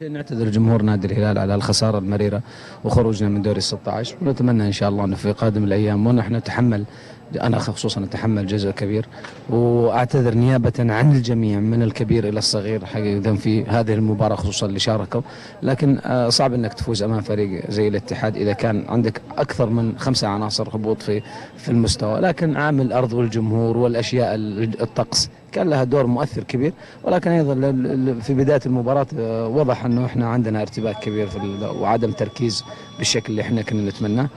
نعتذر جمهور نادي الهلال على الخسارة المريرة وخروجنا من دوري 16، ونتمنى إن شاء الله أنه في قادم الأيام ونحن نتحمل، أنا خصوصا أتحمل جزء كبير، وأعتذر نيابة عن الجميع من الكبير إلى الصغير حقيقة في هذه المباراة خصوصا اللي شاركوا. لكن صعب أنك تفوز أمام فريق زي الاتحاد إذا كان عندك أكثر من 5 عناصر هبوط في المستوى، لكن عامل الأرض والجمهور والأشياء الطقس كان لها دور مؤثر كبير. ولكن أيضا في بداية المباراة وضح أنه إحنا عندنا ارتباك كبير وعدم تركيز بالشكل اللي إحنا كنا نتمناه.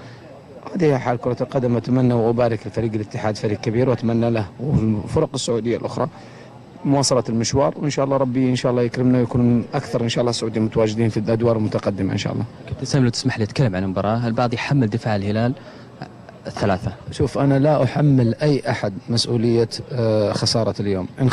هذه هي حال كرة القدم. أتمنى وأبارك لفريق الاتحاد، فريق كبير، وأتمنى له والفرق السعودية الأخرى مواصلة المشوار، وإن شاء الله ربي إن شاء الله يكرمنا ويكون من أكثر إن شاء الله السعوديين متواجدين في الأدوار المتقدمة إن شاء الله. كابتن سامي، لو تسمح لي أتكلم عن المباراة، البعض يحمل دفاع الهلال الثلاثة. شوف، أنا لا أحمل أي أحد مسؤولية خسارة اليوم. إن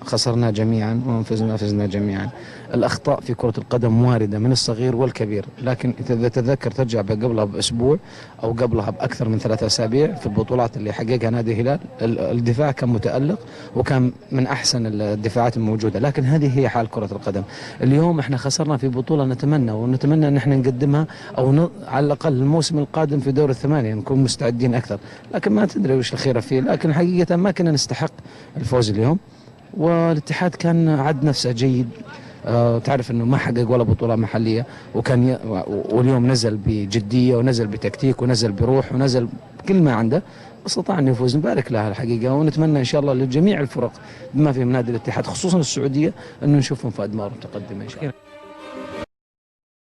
خسرنا جميعا، وإن فزنا جميعا. الأخطاء في كرة القدم واردة من الصغير والكبير، لكن إذا تتذكر ترجع قبلها بأسبوع أو قبلها بأكثر من 3 أسابيع في البطولات اللي حققها نادي الهلال، الدفاع كان متألق وكان من أحسن الدفاعات الموجودة. لكن هذه هي حال كرة القدم. اليوم إحنا خسرنا في بطولة ونتمنى أن إحنا نقدمها، أو على الأقل الموسم القادم في دور الثمانية نكون مستعدين أكثر. لكن ما تدري وش الخيرة فيه، لكن حقيقة ما كنا نستحق الفوز اليوم، والاتحاد كان عد نفسه جيد. تعرف انه ما حقق ولا بطوله محليه، واليوم نزل بجديه ونزل بتكتيك ونزل بروح ونزل كل ما عنده، استطاع ان يفوز. نبارك له الحقيقه، ونتمنى ان شاء الله لجميع الفرق بما فيهم نادي الاتحاد خصوصا السعوديه انه نشوفهم في ادوار متقدمه ان شاء الله.